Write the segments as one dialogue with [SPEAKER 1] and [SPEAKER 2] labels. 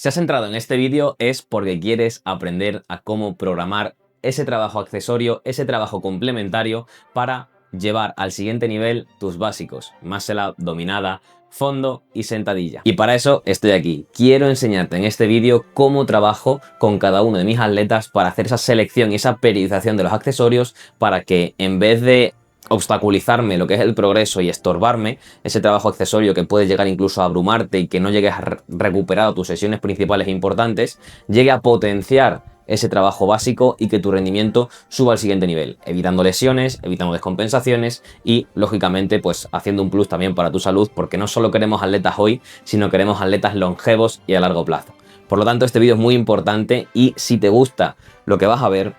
[SPEAKER 1] Si has entrado en este vídeo es porque quieres aprender a cómo programar ese trabajo accesorio, ese trabajo complementario para llevar al siguiente nivel tus básicos, muscle-up, dominada, fondo y sentadilla. Y para eso estoy aquí. Quiero enseñarte en este vídeo cómo trabajo con cada uno de mis atletas para hacer esa selección y esa periodización de los accesorios para que en vez de obstaculizarme lo que es el progreso y estorbarme ese trabajo accesorio que puede llegar incluso a abrumarte y que no llegues a recuperar tus sesiones principales importantes, llegue a potenciar ese trabajo básico y que tu rendimiento suba al siguiente nivel, evitando lesiones, evitando descompensaciones y, lógicamente, pues haciendo un plus también para tu salud, porque no solo queremos atletas hoy, sino queremos atletas longevos y a largo plazo. Por lo tanto, este vídeo es muy importante y si te gusta lo que vas a ver,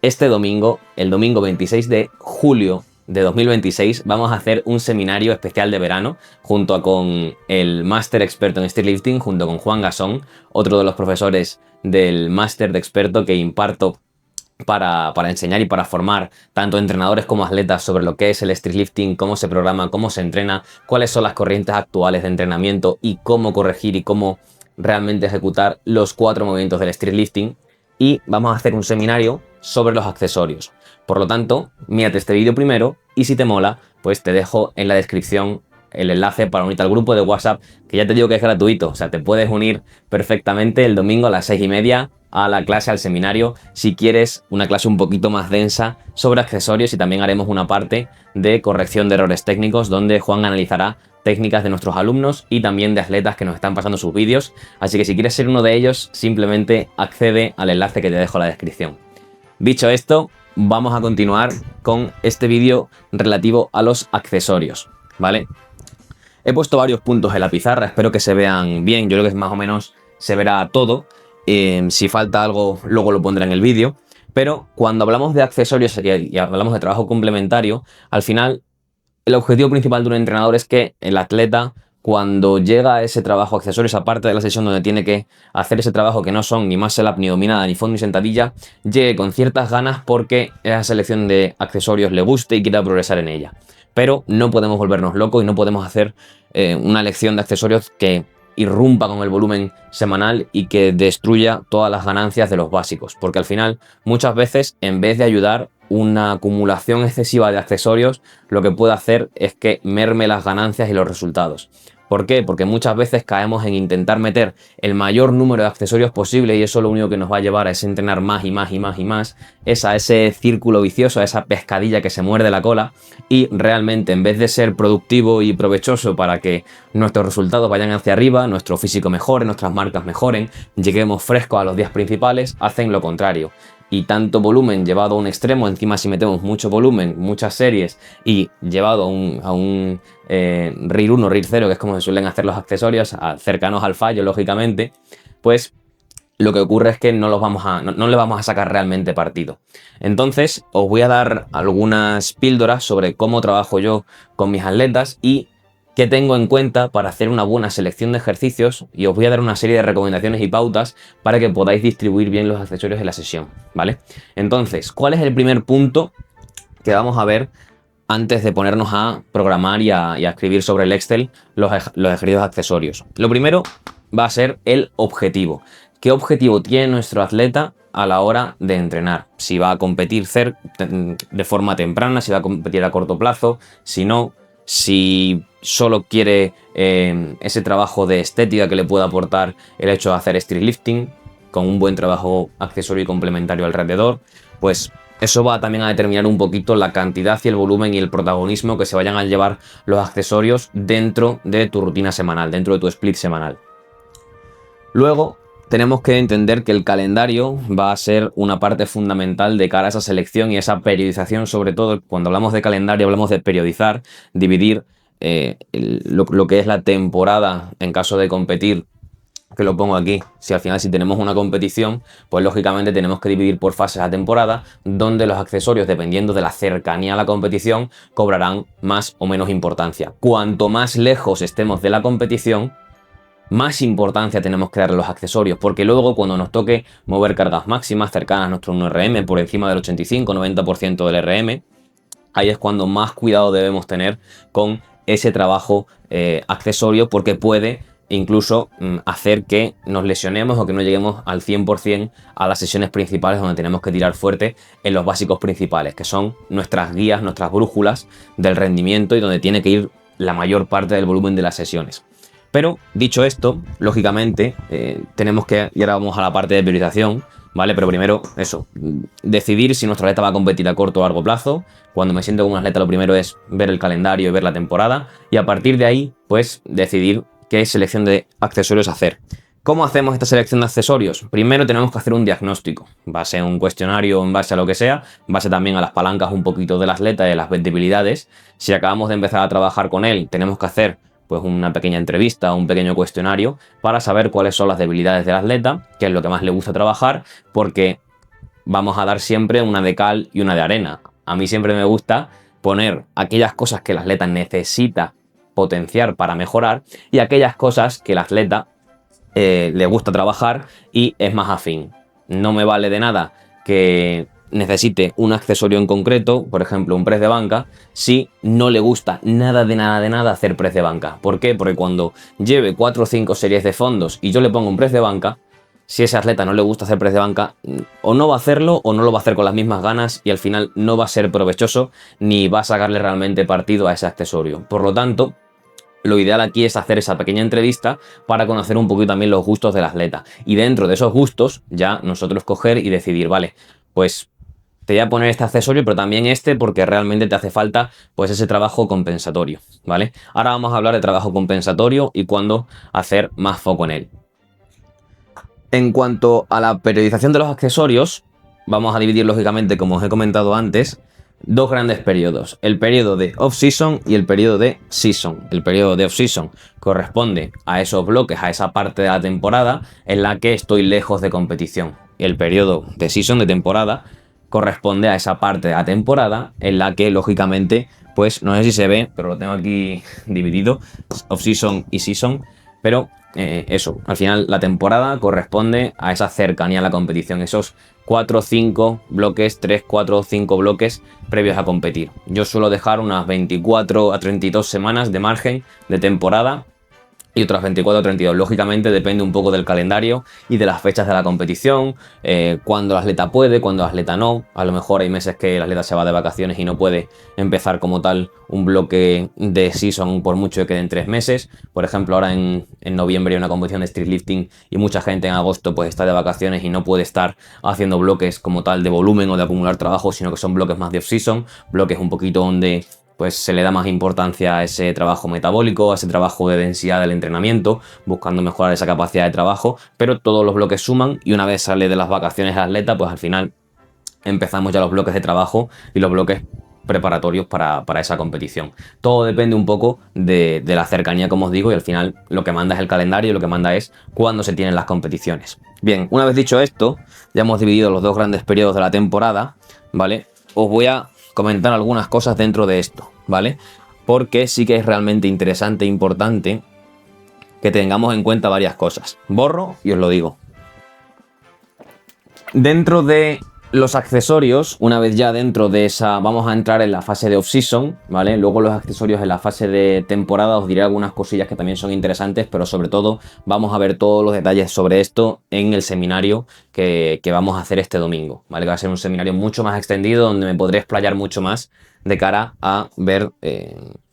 [SPEAKER 1] este domingo, el domingo 26 de julio de 2026, vamos a hacer un seminario especial de verano junto con el máster experto en streetlifting, junto con Juan Gasón, otro de los profesores del máster de experto que imparto para enseñar y para formar tanto entrenadores como atletas sobre lo que es el streetlifting, cómo se programa, cómo se entrena, cuáles son las corrientes actuales de entrenamiento y cómo corregir y cómo realmente ejecutar los 4 movimientos del streetlifting. Y vamos a hacer un seminario sobre los accesorios. Por lo tanto, mírate este vídeo primero y si te mola, pues te dejo en la descripción el enlace para unirte al grupo de WhatsApp, que ya te digo que es gratuito. O sea, te puedes unir perfectamente el domingo a las 6:30 a la clase, al seminario, si quieres una clase un poquito más densa sobre accesorios, y también haremos una parte de corrección de errores técnicos donde Juan analizará técnicas de nuestros alumnos y también de atletas que nos están pasando sus vídeos. Así que si quieres ser uno de ellos, simplemente accede al enlace que te dejo en la descripción. Dicho esto, vamos a continuar con este vídeo relativo a los accesorios, ¿vale? He puesto varios puntos en la pizarra, espero que se vean bien. Yo creo que más o menos se verá todo. Si falta algo, luego lo pondré en el vídeo. Pero cuando hablamos de accesorios y hablamos de trabajo complementario, al final el objetivo principal de un entrenador es que el atleta, cuando llega a ese trabajo accesorios, aparte de la sesión donde tiene que hacer ese trabajo que no son ni muscle up, ni dominada, ni fondo, ni sentadilla, llegue con ciertas ganas porque esa selección de accesorios le guste y quiera progresar en ella. Pero no podemos volvernos locos y no podemos hacer una elección de accesorios que irrumpa con el volumen semanal y que destruya todas las ganancias de los básicos. Porque al final, muchas veces, en vez de ayudar, una acumulación excesiva de accesorios lo que puede hacer es que merme las ganancias y los resultados. ¿Por qué? Porque muchas veces caemos en intentar meter el mayor número de accesorios posible y eso lo único que nos va a llevar es entrenar más y más y más y más, es a ese círculo vicioso, a esa pescadilla que se muerde la cola, y realmente en vez de ser productivo y provechoso para que nuestros resultados vayan hacia arriba, nuestro físico mejore, nuestras marcas mejoren, lleguemos frescos a los días principales, hacen lo contrario. Y tanto volumen llevado a un extremo, encima si metemos mucho volumen, muchas series y llevado a un RIR 1, RIR 0, que es como se suelen hacer los accesorios, cercanos al fallo, lógicamente, pues lo que ocurre es que no le vamos a sacar realmente partido. Entonces, os voy a dar algunas píldoras sobre cómo trabajo yo con mis atletas y qué tengo en cuenta para hacer una buena selección de ejercicios, y os voy a dar una serie de recomendaciones y pautas para que podáis distribuir bien los accesorios en la sesión, ¿vale? Entonces, ¿cuál es el primer punto que vamos a ver antes de ponernos a programar y a escribir sobre el Excel los ejercicios accesorios? Lo primero va a ser el objetivo. ¿Qué objetivo tiene nuestro atleta a la hora de entrenar? Si va a competir de forma temprana, si va a competir a corto plazo, si no, si solo quiere ese trabajo de estética que le pueda aportar el hecho de hacer streetlifting con un buen trabajo accesorio y complementario alrededor, pues eso va también a determinar un poquito la cantidad y el volumen y el protagonismo que se vayan a llevar los accesorios dentro de tu rutina semanal, dentro de tu split semanal. Luego tenemos que entender que el calendario va a ser una parte fundamental de cara a esa selección y esa periodización. Sobre todo, cuando hablamos de calendario, hablamos de periodizar, dividir lo que es la temporada en caso de competir, que lo pongo aquí. Si tenemos una competición, pues lógicamente tenemos que dividir por fases la temporada, donde los accesorios, dependiendo de la cercanía a la competición, cobrarán más o menos importancia. Cuanto más lejos estemos de la competición, más importancia tenemos que darle a los accesorios, porque luego cuando nos toque mover cargas máximas cercanas a nuestro 1RM, por encima del 85-90% del RM, ahí es cuando más cuidado debemos tener con ese trabajo accesorio, porque puede e incluso hacer que nos lesionemos o que no lleguemos al 100% a las sesiones principales donde tenemos que tirar fuerte en los básicos principales, que son nuestras guías, nuestras brújulas del rendimiento y donde tiene que ir la mayor parte del volumen de las sesiones. Pero dicho esto, lógicamente tenemos que, y ahora vamos a la parte de priorización, ¿vale? Pero primero, eso, decidir si nuestro atleta va a competir a corto o largo plazo. Cuando me siento como un atleta, lo primero es ver el calendario y ver la temporada, y a partir de ahí, pues, decidir qué selección de accesorios hacer. ¿Cómo hacemos esta selección de accesorios? Primero tenemos que hacer un diagnóstico, en base a un cuestionario, en base a lo que sea, en base también a las palancas un poquito del atleta y de las debilidades. Si acabamos de empezar a trabajar con él, tenemos que hacer pues una pequeña entrevista o un pequeño cuestionario para saber cuáles son las debilidades del atleta, qué es lo que más le gusta trabajar, porque vamos a dar siempre una de cal y una de arena. A mí siempre me gusta poner aquellas cosas que el atleta necesita potenciar para mejorar y aquellas cosas que el atleta le gusta trabajar y es más afín. No me vale de nada que necesite un accesorio en concreto, por ejemplo un press de banca, si no le gusta nada de nada hacer press de banca. ¿Por qué? Porque cuando lleve 4 o 5 series de fondos y yo le pongo un press de banca, si ese atleta no le gusta hacer press de banca, o no va a hacerlo o no lo va a hacer con las mismas ganas y al final no va a ser provechoso ni va a sacarle realmente partido a ese accesorio. Por lo tanto, lo ideal aquí es hacer esa pequeña entrevista para conocer un poquito también los gustos del atleta. Y dentro de esos gustos, ya nosotros coger y decidir, vale, pues te voy a poner este accesorio, pero también este porque realmente te hace falta pues ese trabajo compensatorio, ¿vale? Ahora vamos a hablar de trabajo compensatorio y cuándo hacer más foco en él. En cuanto a la periodización de los accesorios, vamos a dividir lógicamente, como os he comentado antes, dos grandes periodos, el periodo de off-season y el periodo de season. El periodo de off-season corresponde a esos bloques, a esa parte de la temporada en la que estoy lejos de competición. Y el periodo de season, de temporada, corresponde a esa parte de la temporada en la que, lógicamente, pues no sé si se ve, pero lo tengo aquí dividido, off-season y season, pero eso, al final la temporada corresponde a esa cercanía a la competición, esos 4 o 5 bloques, 3, 4 o 5 bloques previos a competir. Yo suelo dejar unas 24 a 32 semanas de margen de temporada y otras 24 o 32. Lógicamente depende un poco del calendario y de las fechas de la competición, cuando el atleta puede, cuando el atleta no. A lo mejor hay meses que el atleta se va de vacaciones y no puede empezar como tal un bloque de season por mucho que queden 3 meses. Por ejemplo, ahora en noviembre hay una competición de street lifting y mucha gente en agosto pues está de vacaciones y no puede estar haciendo bloques como tal de volumen o de acumular trabajo, sino que son bloques más de off-season, bloques un poquito donde pues se le da más importancia a ese trabajo metabólico, a ese trabajo de densidad del entrenamiento, buscando mejorar esa capacidad de trabajo, pero todos los bloques suman y una vez sale de las vacaciones el atleta, pues al final empezamos ya los bloques de trabajo y los bloques preparatorios para esa competición. Todo depende un poco de la cercanía, como os digo, y al final lo que manda es el calendario y lo que manda es cuándo se tienen las competiciones. Bien, una vez dicho esto, ya hemos dividido los dos grandes periodos de la temporada, ¿vale? Os voy a comentar algunas cosas dentro de esto, ¿vale? Porque sí que es realmente interesante e importante que tengamos en cuenta varias cosas. Borro y os lo digo. Dentro de los accesorios, una vez ya dentro de esa, vamos a entrar en la fase de off-season, ¿vale? Luego los accesorios en la fase de temporada os diré algunas cosillas que también son interesantes, pero sobre todo vamos a ver todos los detalles sobre esto en el seminario que vamos a hacer este domingo, ¿vale? Que va a ser un seminario mucho más extendido donde me podré explayar mucho más de cara a ver,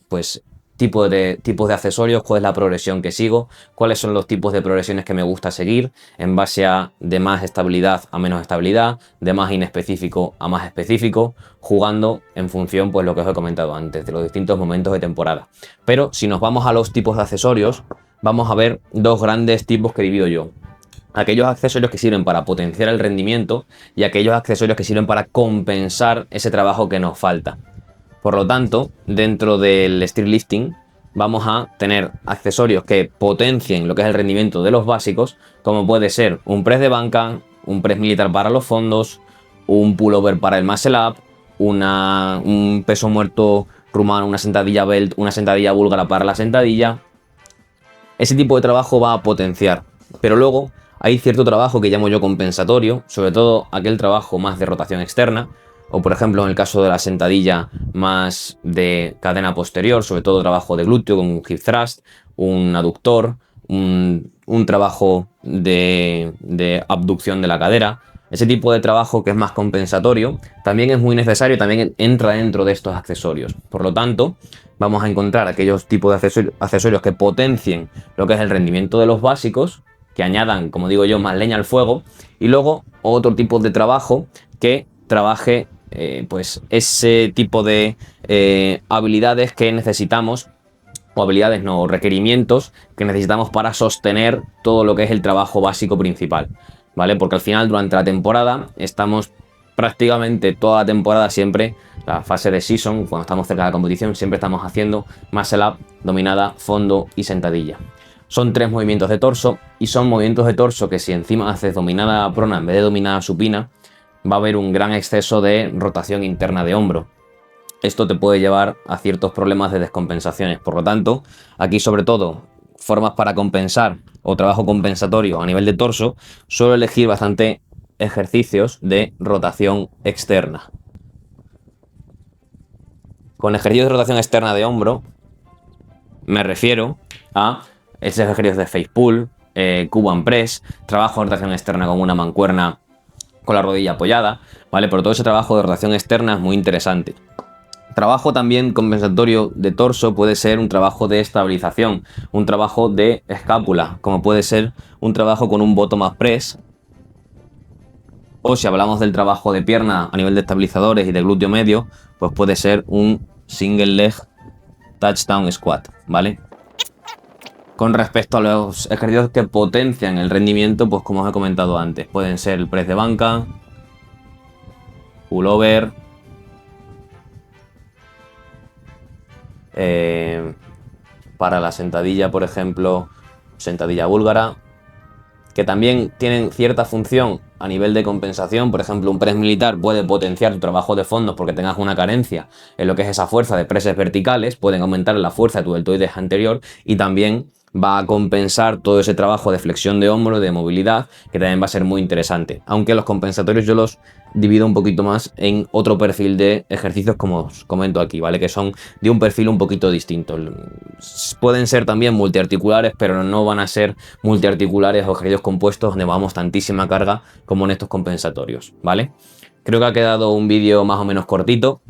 [SPEAKER 1] pues, tipos de accesorios, cuál es la progresión que sigo, cuáles son los tipos de progresiones que me gusta seguir en base a de más estabilidad a menos estabilidad, de más inespecífico a más específico, jugando en función, pues lo que os he comentado antes, de los distintos momentos de temporada. Pero si nos vamos a los tipos de accesorios, vamos a ver dos grandes tipos que divido yo. Aquellos accesorios que sirven para potenciar el rendimiento y aquellos accesorios que sirven para compensar ese trabajo que nos falta. Por lo tanto, dentro del street lifting vamos a tener accesorios que potencien lo que es el rendimiento de los básicos, como puede ser un press de banca, un press militar para los fondos, un pullover para el muscle up, un peso muerto rumano, una sentadilla belt, una sentadilla búlgara para la sentadilla. Ese tipo de trabajo va a potenciar, pero luego hay cierto trabajo que llamo yo compensatorio, sobre todo aquel trabajo más de rotación externa, o por ejemplo en el caso de la sentadilla más de cadena posterior, sobre todo trabajo de glúteo con un hip thrust, un aductor, un trabajo de abducción de la cadera. Ese tipo de trabajo que es más compensatorio también es muy necesario y también entra dentro de estos accesorios. Por lo tanto, vamos a encontrar aquellos tipos de accesorios que potencien lo que es el rendimiento de los básicos, que añadan, como digo yo, más leña al fuego, y luego otro tipo de trabajo que trabaje pues ese tipo de habilidades que necesitamos, o habilidades no, requerimientos que necesitamos para sostener todo lo que es el trabajo básico principal, ¿vale? Porque al final durante la temporada estamos prácticamente toda la temporada siempre, la fase de season, cuando estamos cerca de la competición, siempre estamos haciendo muscle up, dominada, fondo y sentadilla. Son 3 movimientos de torso y son movimientos de torso que si encima haces dominada prona en vez de dominada supina, va a haber un gran exceso de rotación interna de hombro. Esto te puede llevar a ciertos problemas de descompensaciones. Por lo tanto, aquí sobre todo, formas para compensar o trabajo compensatorio a nivel de torso, suelo elegir bastante ejercicios de rotación externa. Con ejercicios de rotación externa de hombro, me refiero a esos ejercicios de face pull, Cuban press, trabajo de rotación externa con una mancuerna con la rodilla apoyada, ¿vale? Pero todo ese trabajo de rotación externa es muy interesante. Trabajo también compensatorio de torso puede ser un trabajo de estabilización, un trabajo de escápula, como puede ser un trabajo con un bottom-up press. O si hablamos del trabajo de pierna a nivel de estabilizadores y de glúteo medio, pues puede ser un single leg touchdown squat, ¿vale? Con respecto a los ejercicios que potencian el rendimiento, pues como os he comentado antes, pueden ser el press de banca, pullover, para la sentadilla, por ejemplo, sentadilla búlgara, que también tienen cierta función a nivel de compensación. Por ejemplo, un press militar puede potenciar tu trabajo de fondos porque tengas una carencia en lo que es esa fuerza de presses verticales, pueden aumentar la fuerza de tu deltoide anterior y también va a compensar todo ese trabajo de flexión de hombro, de movilidad, que también va a ser muy interesante. Aunque los compensatorios yo los divido un poquito más en otro perfil de ejercicios, como os comento aquí, ¿vale? Que son de un perfil un poquito distinto. Pueden ser también multiarticulares, pero no van a ser multiarticulares o ejercicios compuestos donde vamos tantísima carga como en estos compensatorios, ¿vale? Creo que ha quedado un vídeo más o menos cortito,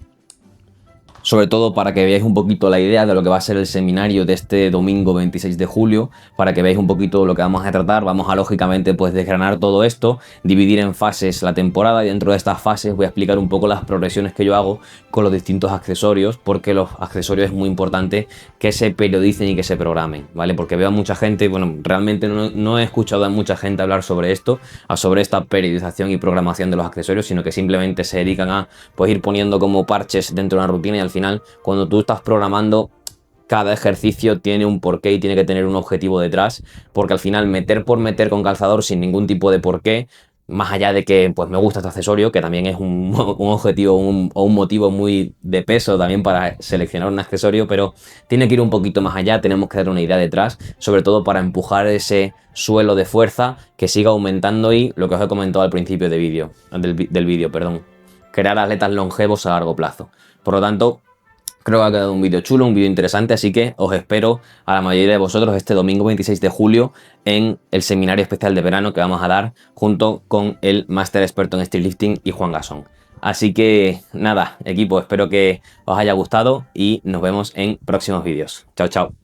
[SPEAKER 1] sobre todo para que veáis un poquito la idea de lo que va a ser el seminario de este domingo 26 de julio, para que veáis un poquito lo que vamos a tratar. Vamos a lógicamente pues desgranar todo esto, dividir en fases la temporada y dentro de estas fases voy a explicar un poco las progresiones que yo hago con los distintos accesorios, porque los accesorios es muy importante que se periodicen y que se programen, ¿vale? Porque veo a mucha gente, bueno, realmente no he escuchado a mucha gente hablar sobre esto, sobre esta periodización y programación de los accesorios, sino que simplemente se dedican a pues ir poniendo como parches dentro de una rutina y al final, cuando tú estás programando, cada ejercicio tiene un porqué y tiene que tener un objetivo detrás, porque al final meter por meter con calzador sin ningún tipo de porqué, más allá de que pues me gusta este accesorio, que también es un objetivo o un motivo muy de peso también para seleccionar un accesorio, pero tiene que ir un poquito más allá, tenemos que dar una idea detrás, sobre todo para empujar ese suelo de fuerza que siga aumentando y lo que os he comentado al principio del vídeo, perdón, crear atletas longevos a largo plazo. Por lo tanto, creo que ha quedado un vídeo chulo, un vídeo interesante, así que os espero a la mayoría de vosotros este domingo 26 de julio en el seminario especial de verano que vamos a dar junto con el máster experto en Streetlifting y Juan Gasón. Así que nada, equipo, espero que os haya gustado y nos vemos en próximos vídeos. Chao, chao.